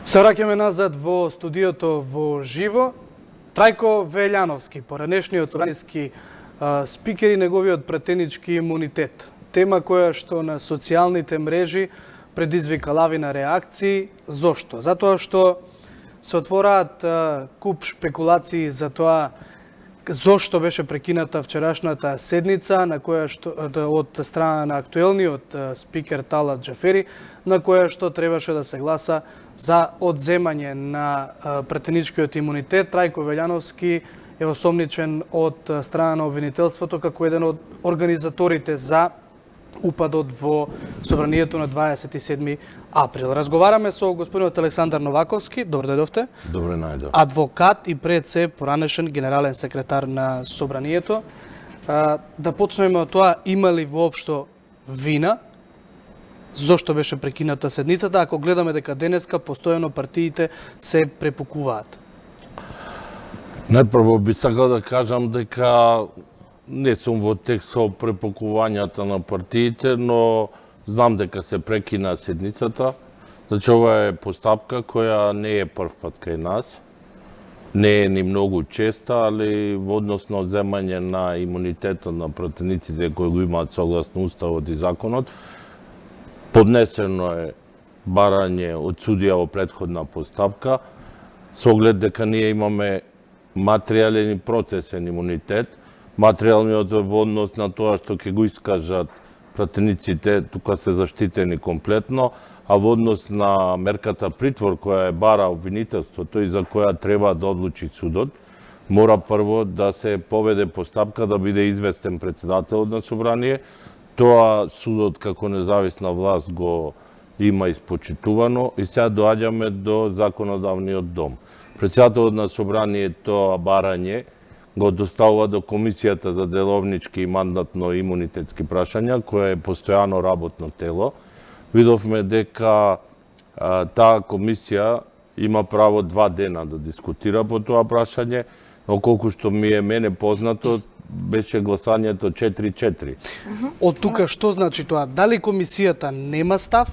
Се враќаме назад во студиото во живо. Трајко Велјановски, поранешниот собраниски спикер и неговиот пратенички имунитет. Тема која што на социјалните мрежи предизвика лавина реакции. Зошто? Затоа што се отвораат куп шпекулации за тоа зошто беше прекината вчерашната седница на која што од страна на актуелниот спикер Талат Џафери, на која што требаше да се гласа за одземање на пратеничкиот имунитет. Трајко Велјановски е осомничен од страна на обвинителството како еден од организаторите за упадот во собранието на 27 април. Разговараме со господинот Александар Новаковски. Добро дојдовте. Добро најдов. Адвокат и пред се поранешен генерален секретар на собранието. Да почнеме од тоа, има ли воопшто вина? Зошто беше прекината седницата, ако гледаме дека денеска постојано партиите се препукуваат? Најпрво би сакал да кажам дека не сум во текст со препукувањата на партиите, но знам дека се прекина седницата. Значи, ова е постапка која не е прв пат кај нас. Не е ни многу честа, али во однос на одземање на имунитетот на пратениците кои го имаат согласно Уставот и законот, поднесено е барање од судија во претходна постапка, со оглед дека ние имаме материјален и процесен имунитет. Материјалниот во однос на тоа што ќе го искажат пратениците, тука се заштитени комплетно, а во однос на мерката притвор која е бара обвинителството и за која треба да одлучи судот, мора прво да се поведе постапка да биде известен претседателот на собрание. Тоа судот како независна власт го има испочитувано и сега доаѓаме до законодавниот дом. Претседателот на собранието барање го доставува до Комисијата за деловнички и мандатно-имунитетски прашања, која е постојано работно тело. Видовме дека таа комисија има право 2 дена да дискутира по тоа прашање, но колку што ми е мене познато, беше гласањето 4-4. Од тука што значи тоа? Дали комисијата нема став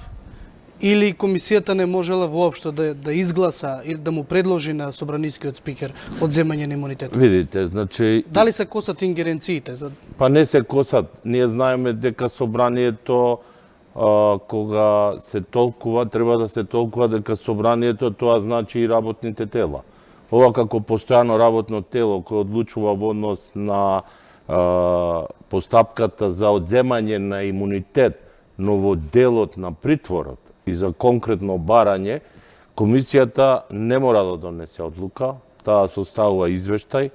или комисијата не можела воопшто да изгласа или да му предложи на собранискиот спикер одземање на имунитетот? Видите, значи... Дали се косат ингеренциите? Па не се косат. Ние знаеме дека собранието кога се толкува, треба да се толкува дека собранието тоа значи и работните тела. Ова како постојано работно тело кој одлучува во однос на постапката за одземање на имунитет, но во делот на притворот и за конкретно барање, комисијата не мора да донесе одлука, таа составува извештај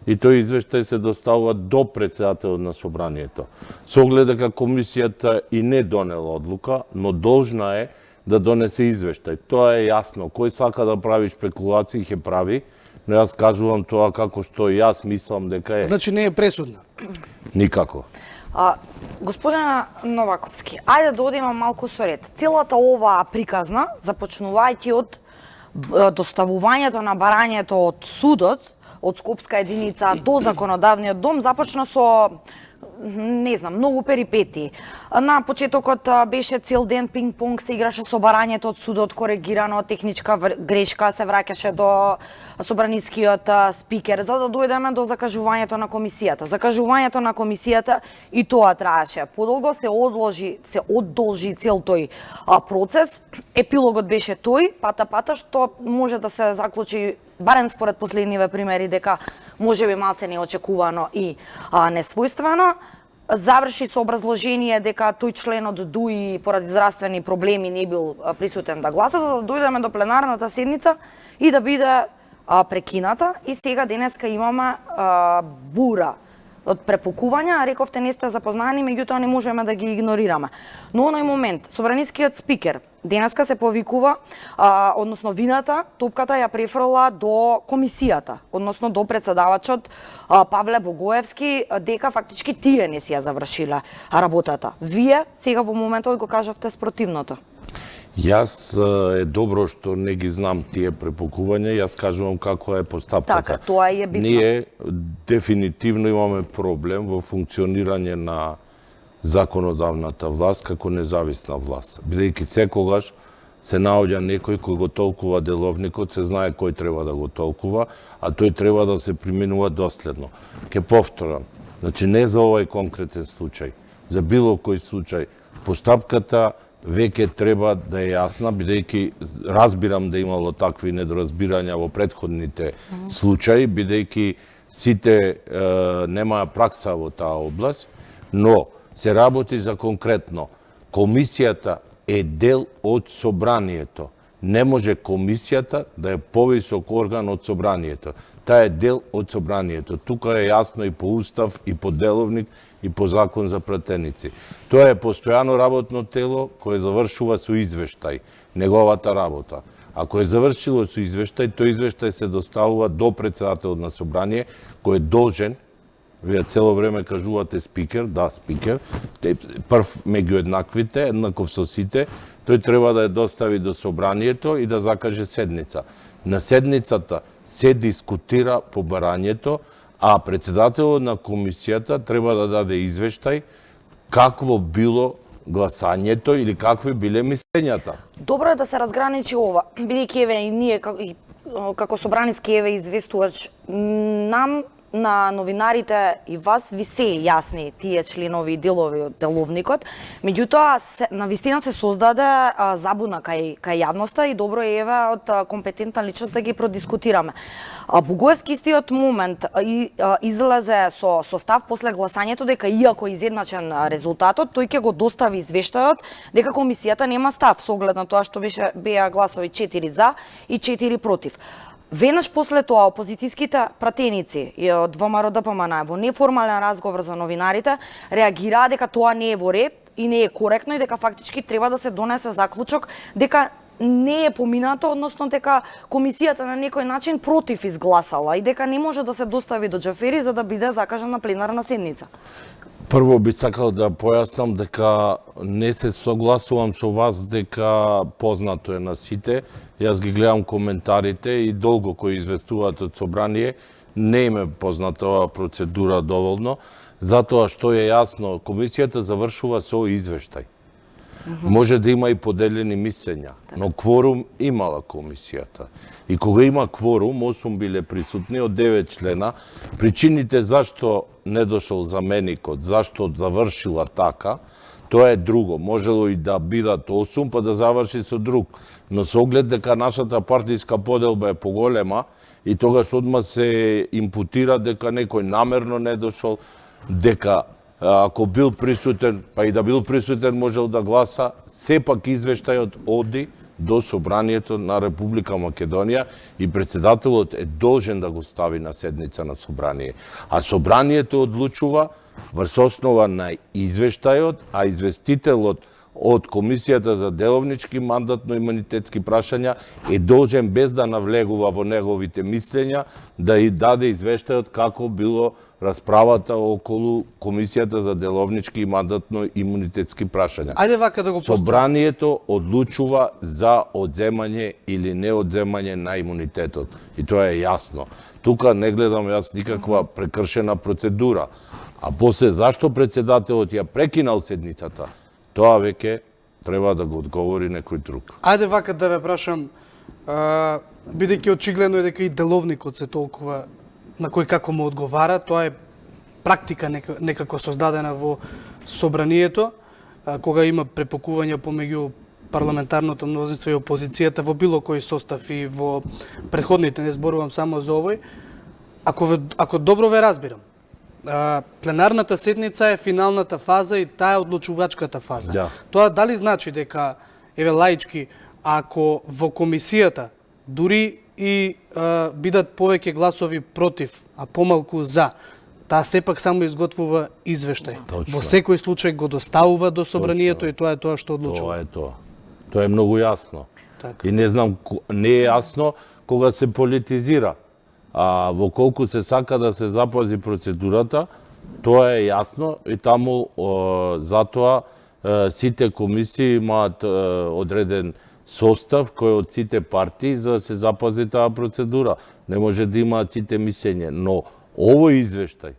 и тој извештај се доставува до претседателот на собранието. Со оглед дека комисијата и не донела одлука, но должна е да донесе извештај. Тоа е јасно. Кој сака да прави спекулации, ќе прави, но јас кажувам тоа како што јас мислам дека е. Значи не е пресудна? Никако. Господин Новаковски, ајде да одиме малку со ред. Целата оваа приказна, започнувајќи од доставувањето на барањето од судот, од Скопска единица до законодавниот дом, започна со не знам, многу перипети. На почетокот беше цел ден пинг-понг, се играше со барањето од судот, коригирано, техничка грешка, се враќаше до собранискиот спикер, за да дојдеме до закажувањето на комисијата. Закажувањето на комисијата и тоа траеше подолго, се одолжи цел тој процес. Епилогот беше тој, пата, што може да се заклучи барем според последниве примери дека можеби малце неочекувано и несвојствено. Заврши со образложение дека тој член од ДУИ поради здравствени проблеми не бил присутен да гласа, за да дојдеме до пленарната седница и да биде прекината. И сега денеска имаме бура од препукувања, рековте не сте запознани, меѓутоа не можеме да ги игнорираме. Но оној момент, собранискиот спикер денеска се повикува, односно вината, топката ја префрла до комисијата, односно до председавачот Павле Богоевски, дека фактички тие не си ја завршиле работата. Вие сега во моментот го кажавте спротивното. Јас е добро што не ги знам тие препукувања, јас кажувам како е постапката. Така, тоа е битно. Ние дефинитивно имаме проблем во функционирање на законодавната власт како независна власт, бидејќи секогаш се наоѓа некој кој го толкува деловникот, се знае кој треба да го толкува, а тој треба да се применува доследно. Ке повторам, значи не за овој конкретен случај, за било кој случај, постапката веќе треба да е јасна, бидејќи разбирам да имало такви недоразбирања во претходните случаи, бидејќи сите немаа пракса во таа област, но се работи за конкретно. Комисијата е дел од собранието. Не може комисијата да е повисок орган од собранието. Таа е дел од собранието. Тука е јасно и по устав, и по деловник, и по закон за пратеници. Тоа е постојано работно тело кое завршува со извештај, неговата работа. Ако е завршило со извештај, тој извештај се доставува до председателот на собрание, кој е должен, вие цело време кажувате спикер, да, спикер, прв меѓу еднаквите, еднаков со сите, тој треба да ја достави до собранието и да закаже седница. На седницата се дискутира по барањето, а председателот на комисијата треба да даде извештај какво било гласањето или какви биле мислењата. Добро е да се разграничи ова, бидејќи еве и ние како собраниски еве известувач нам на новинарите и вас ви се јасни тие членови и делови од деловникот, меѓутоа навистина се создаде забуна кај јавноста и добро е еве од компетентна личност да ги продискутираме. Бугоевски истиот момент излезе со став после гласањето дека иако изедначен резултатот, тој ќе го достави извештајот дека комисијата нема став со оглед на тоа што беа гласови 4 за и 4 против. Веднаш после тоа опозицијските пратеници од ВМРО ДПМН во неформален разговор за новинарите реагираа дека тоа не е во ред и не е коректно и дека фактички треба да се донесе заклучок дека не е поминато, односно дека комисијата на некој начин против изгласала и дека не може да се достави до Џафери за да биде закажана пленарна седница. Прво би сакал да појаснам дека не се согласувам со вас дека познато е на сите. Јас ги гледам коментарите и долго кои известуваат од собрание, не им е позната оваа процедура доволно, затоа што е јасно, комисијата завршува со извештај. Може да има и поделени мислења, но кворум имала комисијата. И кога има кворум, 8 биле присутни од 9 члена, причините зашто не дошол заменикот, зашто завршила така, тоа е друго. Можело и да бидат 8 па да заврши со друг. Но со оглед дека нашата партиска поделба е поголема и тогаш одма се импутира дека некој намерно не дошол, дека ако бил присутен, па и да бил присутен можел да гласа, сепак извештајот оди до собранието на Република Македонија и председателот е должен да го стави на седница на собрание. А собранието одлучува врз основа на извештајот, а известителот од Комисијата за деловнички мандатно-имунитетски прашања е должен без да навлегува во неговите мислења да и даде извештајот како било расправата околу Комисијата за деловнички и мандатно-имунитетски прашања. Ајде вака да го поставим. Собранието одлучува за одземање или не одземање на имунитетот. И тоа е јасно. Тука не гледам јас никаква прекршена процедура. А после зашто председателот ја прекинал седницата, тоа веќе треба да го одговори некој друг. Ајде вака да ве прашам, бидејќи очигледно е дека и деловникот се толкува на кој како му одговара, тоа е практика некако создадена во собранието, кога има препокување помеѓу парламентарното мнозинство и опозицијата во било кој состав и во претходните, не зборувам само за овој. Ако добро ве разбирам, пленарната седница е финалната фаза и таа е одлучувачката фаза. Да. Тоа дали значи дека, еве лаички, ако во комисијата дури и бидат повеќе гласови против, а помалку за, таа сепак само изготвува извештај. Точно. Во секој случај го доставува до собранието. Точно. И тоа е тоа што одлучува. Тоа е тоа. Тоа е многу јасно. Така. И не знам, не е јасно кога се политизира. А во колку се сака да се запази процедурата, тоа е јасно и таму затоа сите комисии имаат одреден состав кој од сите партии за да се запази таа процедура. Не може да имаат сите мислење, но овој извештај,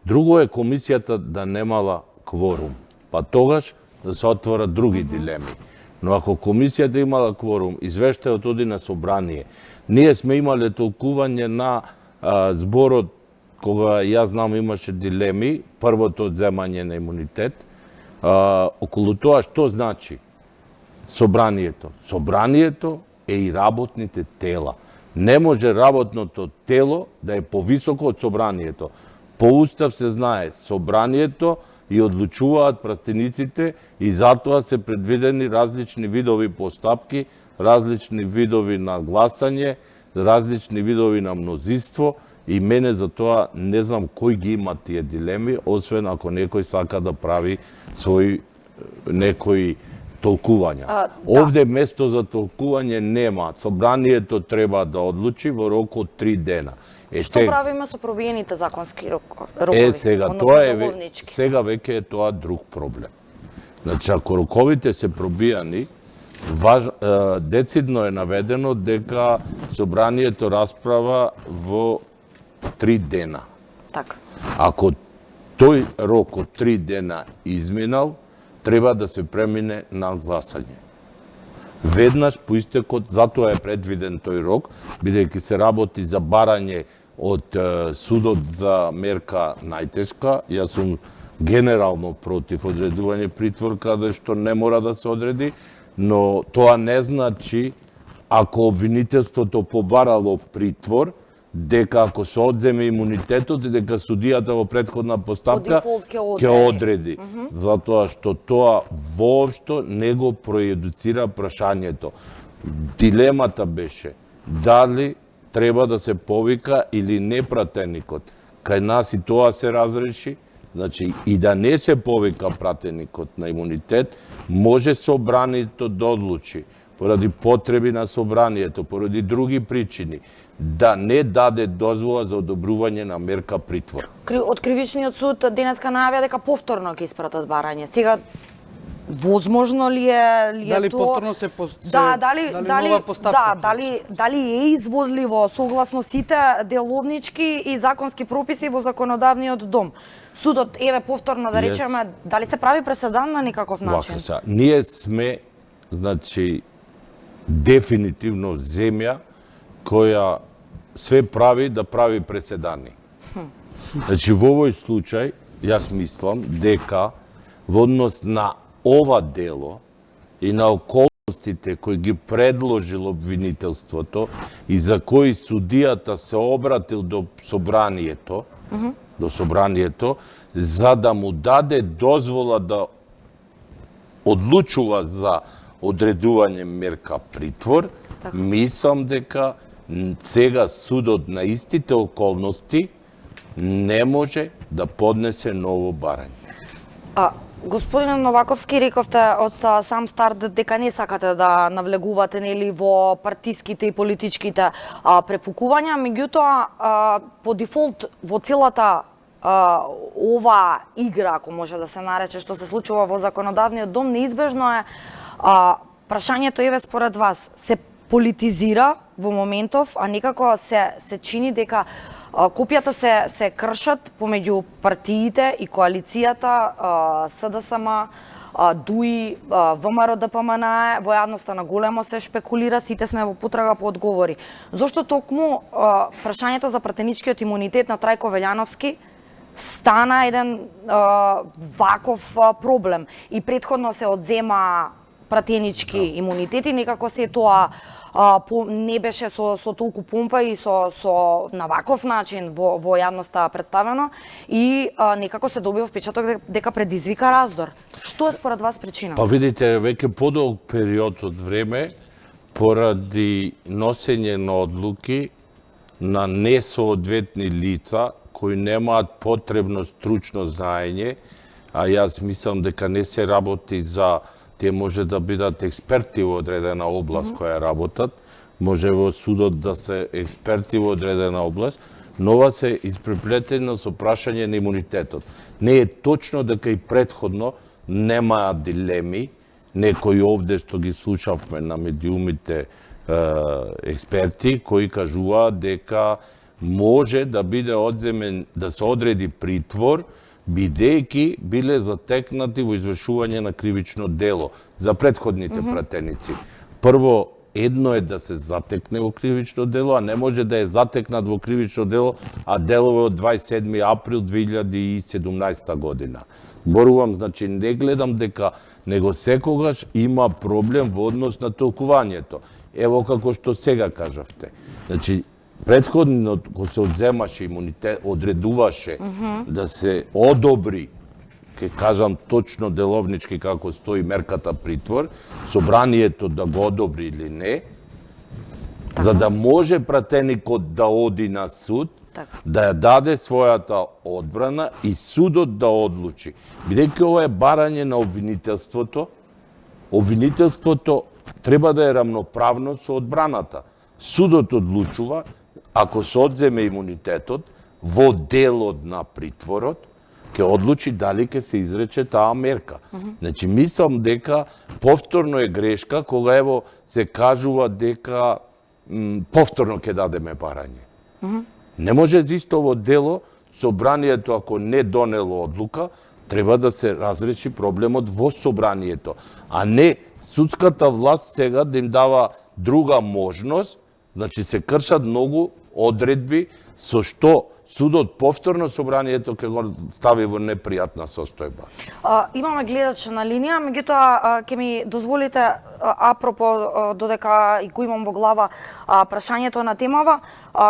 друго е комисијата да немала кворум, па тогаш да се отворат други дилеми. Но ако комисијата имала кворум, извештајот оди на собрание, ние сме имале толкување на зборот, кога јас знам имаше дилеми, првото одземање на имунитет, околу тоа што значи собранието. Собранието е и работните тела. Не може работното тело да е повисоко од собранието. По устав се знае, собранието и одлучуваат пратениците и затоа се предвидени различни видови постапки, различни видови на гласање, различни видови на мнозинство и мене за тоа не знам кој ги има тие дилеми, освен ако некој сака да прави свој некои толкувања. Да. Овде место за толкување нема. Собранието треба да одлучи во рок од 3 дена. Што правиме со пробиените законски рокови? Сега односно тоа е деловнички? сега веќе е тоа друг проблем. Значи ако роковите се пробијани, децидно е наведено дека собранието расправа во 3 дена. Така. Ако тој рок од 3 дена изминал, треба да се премине на гласање. Веднаш по истекот, затоа е предвиден тој рок, бидејќи се работи за барање од судот за мерка најтешка. Јас сум генерално против одредување притвор каде што не мора да се одреди, но тоа не значи ако обвинителството побарало притвор, дека ако се одземе имунитетот и дека судијата во претходна постапка ќе одреди. Затоа што тоа воопшто не го проедуцира прашањето. Дилемата беше дали треба да се повика или не пратеникот. Кај нас и тоа се разреши, значи и да не се повика пратеникот на имунитет, може собранието да одлучи, поради потреби на собранието, поради други причини, да не даде дозвола за одобрување на мерка притвор. Од Кривичниот суд денеска најавија дека повторно ќе испратат барање. Сега возможно ли е дали тоа? повторно се дали нова поставка? Дали е изводливо согласно сите деловнички и законски прописи во законодавниот дом? Судот еве повторно да речеме, дали се прави преседан на никаков начин? Ние сме, значи, дефинитивно земја која све прави да прави преседани. Значи, во овој случај, јас мислам дека во однос на ова дело и на околностите кои ги предложил обвинителството и за кои судијата се обратил до собранието, за да му даде дозвола да одлучува за одредување мерка притвор, мислам дека сега судот на истите околности не може да поднесе ново барање. Господин Новаковски, рековте од сам старт дека не сакате да навлегувате нели во партиските и политичките препукувања, меѓутоа по дефолт во целата ова игра, ако може да се нарече, што се случува во законодавниот дом, неизбежно е прашањето еве според вас се политизира во моментов, а некако се чини дека копијата се кршат помеѓу партиите и коалицијата СДСМ, ДУИ, ВМРО ДПМН, во јавноста на големо се шпекулира, сите сме во потрага по одговори. Зошто токму прашањето за пратеничкиот имунитет на Трајко Велјановски стана еден ваков проблем и претходно се одзема пратенички имунитети, некако се тоа не беше со толку помпа и со на ваков начин во јавноста представено и некако се добива впечаток дека предизвика раздор. Што е според вас причина? Па видите, веќе подолг период од време поради носење на одлуки на несоодветни лица кои немаат потребно стручно знаење, а јас мислам дека не се работи за тие може да бидат експерти во одредена област која работат, може во судот да се експерти во одредена област, но ова се испреплетено со прашање на имунитетот. Не е точно дека и претходно немаат дилеми, некои овде што ги слушавме на медиумите експерти кои кажуваат дека може да биде одземен, да се одреди притвор бидејќи биле затекнати во извршување на кривично дело за претходните пратеници. Прво, едно е да се затекне во кривично дело, а не може да е затекнат во кривично дело, а дело од 27. април 2017 година. Зборувам, значи, не гледам дека него секогаш има проблем во однос на толкувањето. Ево како што сега кажавте. Значи, претходно, кога се одземаше имунитет, одредуваше да се одобри, ке кажам точно деловнички како стои мерката притвор, собранието да го одобри или не, за да може пратеникот да оди на суд, да ја даде својата одбрана и судот да одлучи. Бидејќи ова е барање на обвинителството, обвинителството треба да е рамноправно со одбраната. Судот одлучува, ако се одземе имунитетот, во делот на притворот, ќе одлучи дали ќе се изрече таа мерка. Значи, мислам дека повторно е грешка, кога ево се кажува дека повторно ќе дадеме барање. Не може за истово дело, собранието ако не донело одлука, треба да се разреши проблемот во собранието, а не судската власт сега да им дава друга можност, значи се кршат многу одредби со што судот повторно собранието ќе го стави во непријатна состојба. Имаме гледач на линија, меѓутоа ќе ми дозволите апропо додека и го имам во глава прашањето на темава,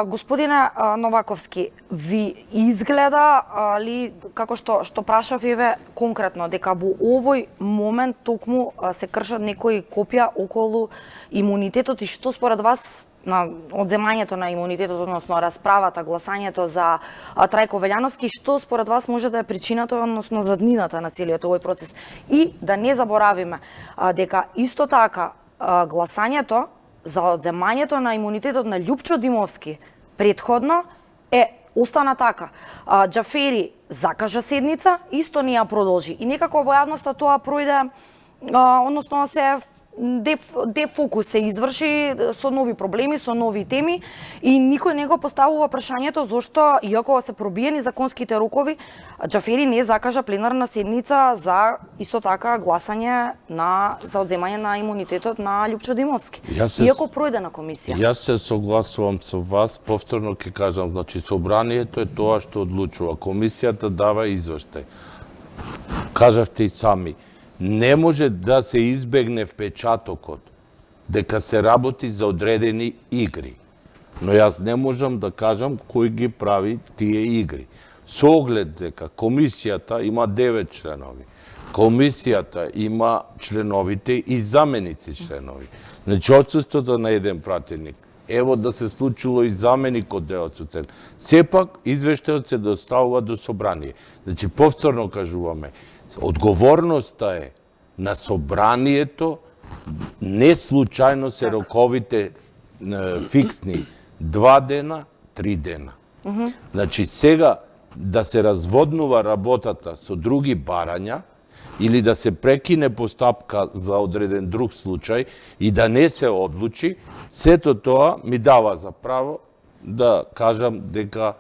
господине Новаковски, ви изгледа ли како што прашав еве конкретно дека во овој момент токму се кршат некои копија околу имунитетот и што според вас на одземањето на имунитетот, односно расправата, гласањето за Трајко Велјановски, што според вас може да е причината, односно заднината на целиот овој процес? И да не заборавиме дека исто така гласањето за одземањето на имунитетот на Љупчо Димовски претходно остана така. Џафери закажа седница, исто не ја продолжи. И некако во јавноста тоа пројде, односно се дефокус се изврши со нови проблеми, со нови теми и никој не го поставува прашањето зошто, иако се пробиени законските рокови, Џафери не закажа пленарна седница за исто така гласање за одземање на имунитетот на Љупчо Димовски. Иако пројде на комисија. Јас се согласувам со вас, повторно ќе кажам, значи собранието е тоа што одлучува. Комисијата дава извештај. Кажавте и сами, не може да се избегне впечатокот дека се работи за одредени игри. Но јас не можам да кажам кој ги прави тие игри. Со оглед дека комисијата има 9 членови. Комисијата има членовите и заменици членови. Значи, отсуството на еден пратеник, ево да се случило и заменикот да е отсутен. Сепак, извештајот се доставува до собрание. Значи, повторно кажуваме, одговорноста е на собранието, не случајно се роковите фиксни 2 дена, 3 дена. Значи сега да се разводнува работата со други барања или да се прекине постапка за одреден друг случај и да не се одлучи, сето тоа ми дава за право да кажам дека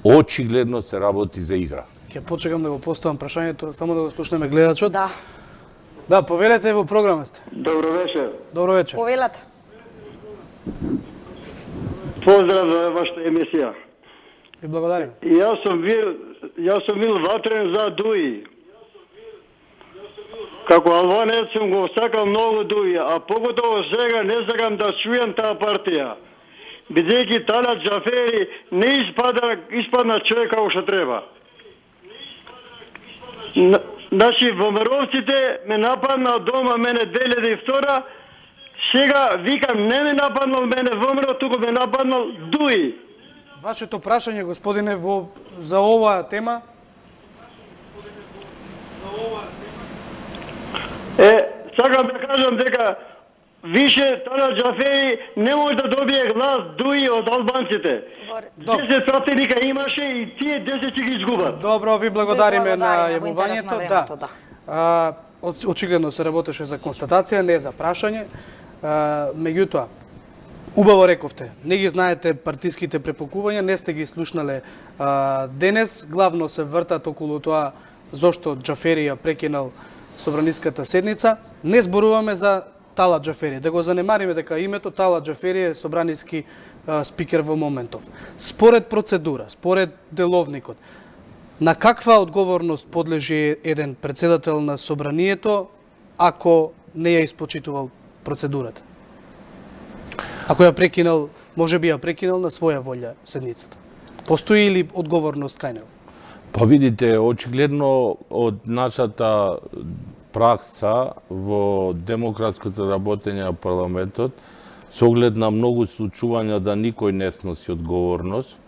очигледно се работи за игра. Ќе почекам да го поставам прашањето, само да го слушнеме гледачот. Да. Да, повелете во програма сте. Добро вечер. Добро вечер. Повелете. Поздрав за вашата емисија. Ви благодарим. Јас сум бил ватрен за Дуи. Како албанец сум го сакал многу Дуи, а поготово сега не сакам да чујам таа партија. Бидејќи Талат Џафери не испадна човек како што треба. Значи, ВМРО-вците ме нападна од дома мене 2002, сега викам не ме нападнал мене ВМРО, туку ме нападнал Дуи. Вашето прашање, господине, за оваа тема? Сакам да кажам дека више Талат Џафери не може да добие глас Дуи од албанците. 10 пратеника имаше и тие 10 ќе ги изгубат. Добро, ви благодариме на во интерес на јавувањето. времето, Да. Очигледно се работеше за констатација, не за прашање. Меѓутоа, Убаво рековте. Не ги знаете партиските препокувања, не сте ги слушнале денес. Главно се вртат околу тоа зошто Џафери ја прекинал собраниската седница. Не зборуваме за Талат Џафери. Да го занемариме дека името Талат Џафери е собраниски спикер во моментов. Според процедура, според деловникот, на каква одговорност подлежи еден председател на собранието ако не ја испочитувал процедурата? Ако ја прекинал, може би ја прекинал на своја волја седницата. Постои ли одговорност кај него? Па видите, очигледно од нашата пракса во демократското работење на парламентот, со оглед на многу случувања да никој не сноси одговорност,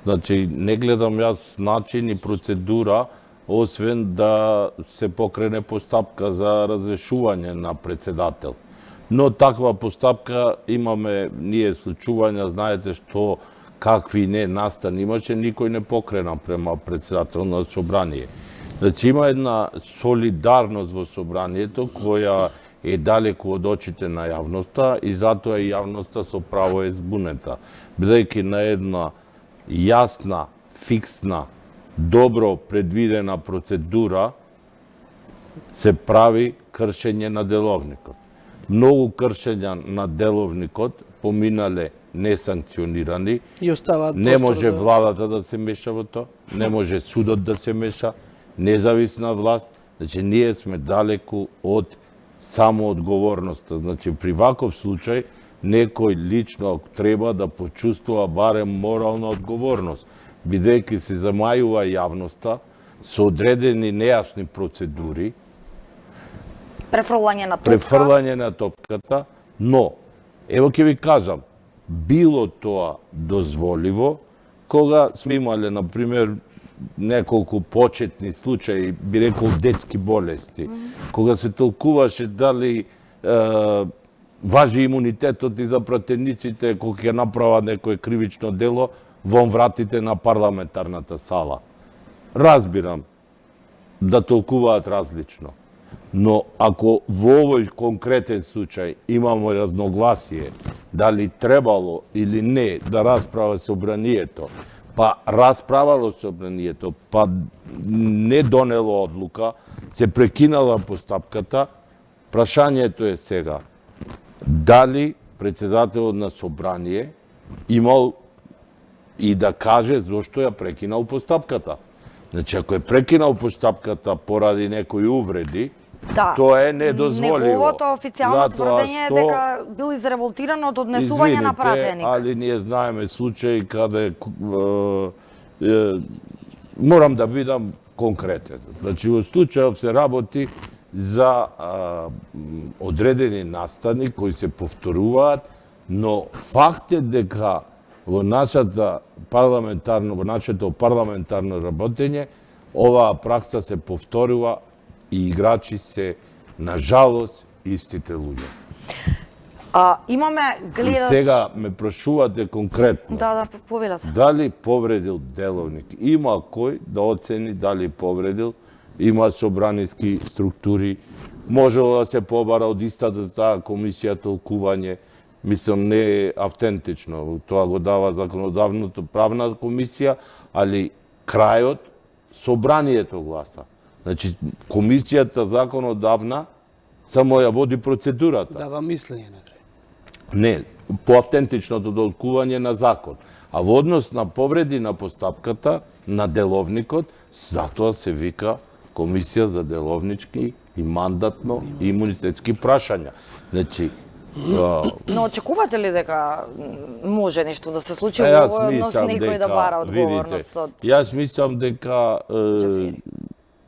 значи не гледам јас начин и процедура, освен да се покрене постапка за разрешување на председател. Но таква постапка имаме ние случувања, знаете што какви не настани имаше, никој не покрена према председател на собрание. Значи има една солидарност во собранието која е далеку од очите на јавноста и затоа и јавноста со право е збунета. Бидејќи на една јасна, фиксна, добро предвидена процедура се прави кршење на деловникот. Многу кршења на деловникот поминале несанкционирани. И оставаат не може владата да се меша во тоа, не може судот да се меша, независна власт. Значи, ние сме далеку од самоодговорноста. Значи, при ваков случај, некој лично треба да почувствува барем морална одговорност, бидејќи се замајува јавноста со одредени нејасни процедури, префрлање на топката, но, ево ќе ви кажам, било тоа дозволиво, кога сме имале, например, неколку почетни случаи, би рекол детски болести, кога се толкуваше дали важи имунитетот и за пратениците кога ќе направат некој кривично дело вон вратите на парламентарната сала. Разбирам да толкуваат различно. Но ако во овој конкретен случај имамо разногласие дали требало или не да расправа собранието, па расправало собранието, па не донело одлука, се прекинала постапката, прашањето е сега дали председателот на собрание имал и да каже зошто ја прекинал постапката. Значи, ако е прекинал постапката поради некои увреди, да, тоа е недозволиво. Неговото официјално тврдење е дека бил изреволтиран од однесување на пратеник. Али ние знаеме случаи каде морам да бидам конкретен. Значи, во случајов се работи за одредени настани кои се повторуваат, но факт е дека во нашето парламентарно работење оваа пракса се повторува и играчи се, на жалост, истите луѓе. Имаме гледач... И сега ме прашувате конкретно. Да, повелате. Дали повредил деловник? Има кој да оцени дали повредил, има собраниски структури, можело да се побара од истата таа комисија толкување, мислам не е автентично, тоа го дава законодавното правна комисија, али крајот собранието гласа. Значи, комисијата законодавна само ја води процедурата. Дава мислење на крај. Не, по автентичното толкување на закон. А во однос на повреди на постапката, на деловникот, затоа се вика Комисија за деловнички и мандатно и имунитетски прашања. Значи, но очекувате ли дека може нешто да се случи во овој однос, некој да бара одговорност од... Јас мислам дека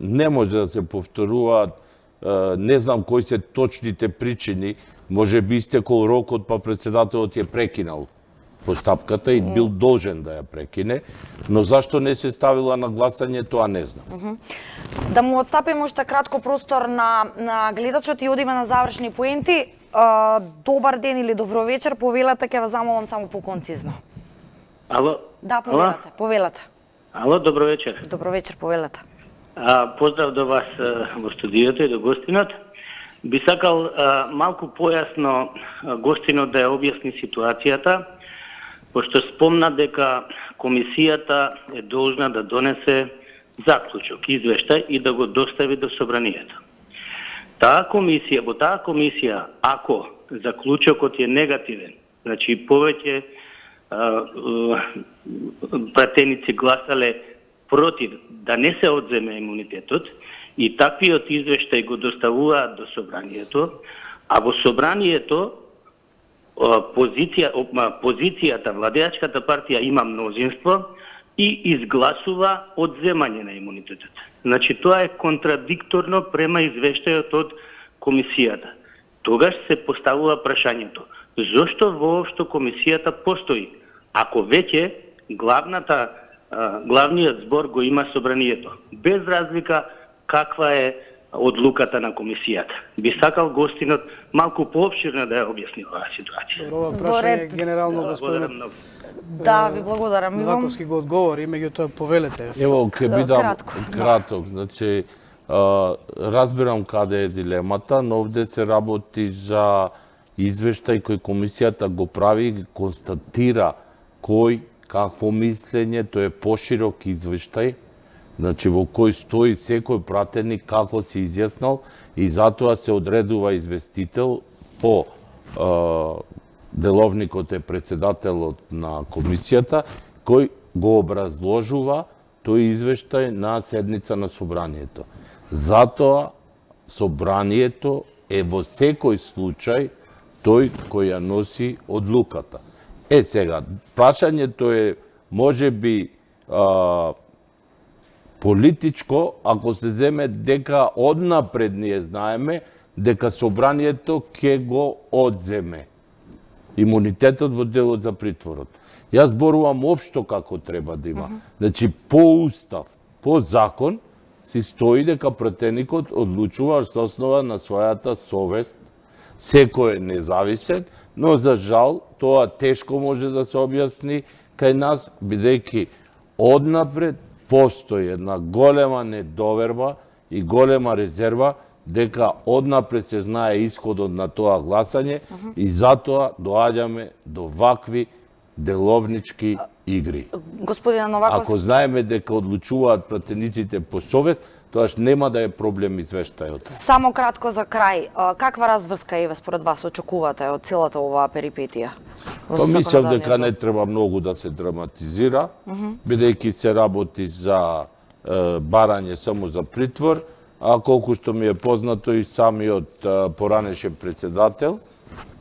не може да се повторуваат, не знам кои се точните причини, може би истекол рокот, па председателот ја прекинал постапката и бил должен да ја прекине, но зашто не се ставила на гласање, тоа не знам. Да му отстапиме уште кратко простор на гледачот и одиме на завршни поенти. Добар ден или добро вечер, повелате, ќе ве замолам само поконцизно. Ало? Да, повелате. Ало, добро вечер. Добро вечер, повелате. Поздрав до вас во студиото и до гостинот. Би сакал малку појасно гостинот да ја објасни ситуацијата, пошто спомна дека комисијата е должна да донесе заклучок, извештај и да го достави до собранието. Во таа комисија, ако заклучокот е негативен, значи повеќе пратеници гласале против да не се одземе имунитетот, и таквиот извештај го доставуваат до собранието, а во собранието позицијата, владеачката партија има мнозинство и изгласува одземање на имунитетот. Значи тоа е контрадикторно према извештајот од комисијата. Тогаш се поставува прашањето: зошто воопшто комисијата постои, ако веќе главниот збор го има собранието, без разлика каква е одлуката на комисијата? Би сакал гостинот малку поопширно да ја објасни оваа ситуација. Ова прашање генерално господинот Да, ви благодарам. Новаковски го одговори, меѓутоа повелете. Ево, ќе бидам краток. Значи, разбирам каде е дилемата, но овде се работи за извештај кој комисијата го прави и констатира кој какво мислење, тој е поширок извештај, значи во кој стои секој пратеник како се изјаснал и затоа се одредува известител по деловникот е председателот на комисијата, кој го образложува тој извештај на седница на собранието. Затоа собранието е во секој случај тој кој ја носи одлуката. Сега, прашањето е можеби политичко, ако се земе дека однапред ние знаеме дека собранието ќе го одземе имунитетот во делот за притворот. Јас зборувам општо како треба да има. Значи, по устав, по закон, си стои дека пратеникот одлучува со основа на својата совест. Секој е независен, но за жал тоа тешко може да се објасни кај нас, бидејќи однапред постои една голема недоверба и голема резерва дека однапред се знае исходот на тоа гласање и затоа доаѓаме до вакви деловнички игри. Господина Новаковски, Ако знаеме дека одлучуваат пратениците по совест, тоаш нема да е проблем извештајот. само кратко за крај, каква разврска еве според вас очекувате од целата оваа перипетија? Па мислам дека не треба многу да се драматизира, бидејќи се работи за барање само за притвор, а колку што ми е познато и самиот поранешен председател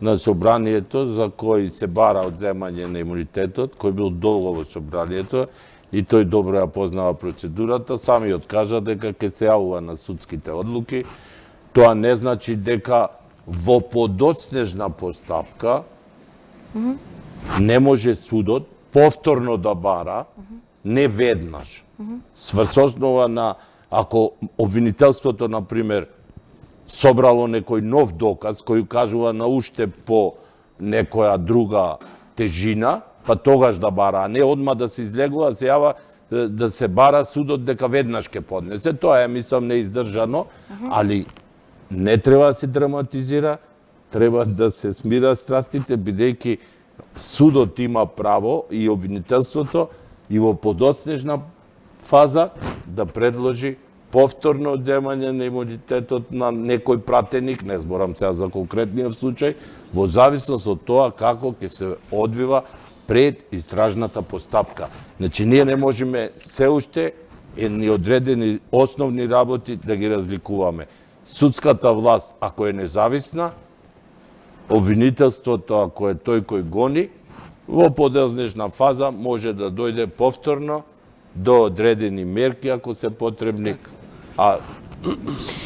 на собранието, за кој се бара одземање на имунитетот, кој бил долго во собранието, и тој добро ја познава процедурата, самиот кажа дека ќе се јавува на судските одлуки. Тоа не значи дека во подоцнежна постапка не може судот повторно да бара, не веднаш, сврсоснова на, ако обвинителството, например, собрало некој нов доказ, кој кажува на уште по некоја друга тежина, па тогаш да бара, а не одма да се излегува, се јава да се бара судот дека веднаш ќе поднесе. Тоа е, мислам, неиздржано, али не треба да се драматизира, треба да се смира страстите, бидејќи судот има право и обвинителството и во подоцнежна фаза да предложи повторно одземање на имунитетот на некој пратеник, не зборам сега за конкретниот случај, во зависност од тоа како ќе се одвива пред истражната постапка. Значи, ние не можеме се уште едни одредени основни работи да ги разликуваме. Судската власт, ако е независна, обвинителството, ако е тој кој гони, во подоцнежна фаза може да дојде повторно до одредени мерки, ако се потребни, а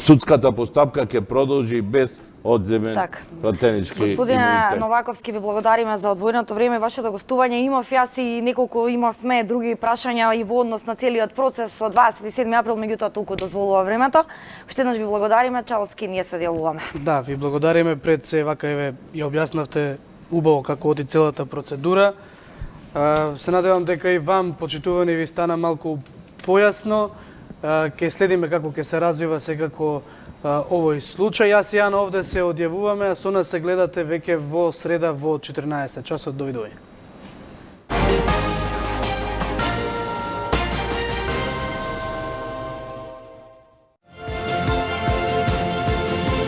судската постапка ќе продолжи без одземен пратенички Господине имунитет. Новаковски, ви благодариме за одвоеното време, вашето гостување. Имав јас и неколку имавме други прашања и во однос на целиот процес од 27 април, меѓутоа толку дозволува времето. Уште еднаш ви благодариме, Чалски, ние се одјавуваме. Да, ви благодариме пред се, вака еве ја објаснавте убаво како оди целата процедура. Се надевам дека и вам, почитувани, ви стана малку појасно. Ќе следиме како ќе се развива секако овој случај. Јас и Јана овде се одјавуваме, а со нас се гледате веќе во среда во 14 часот. Довидување.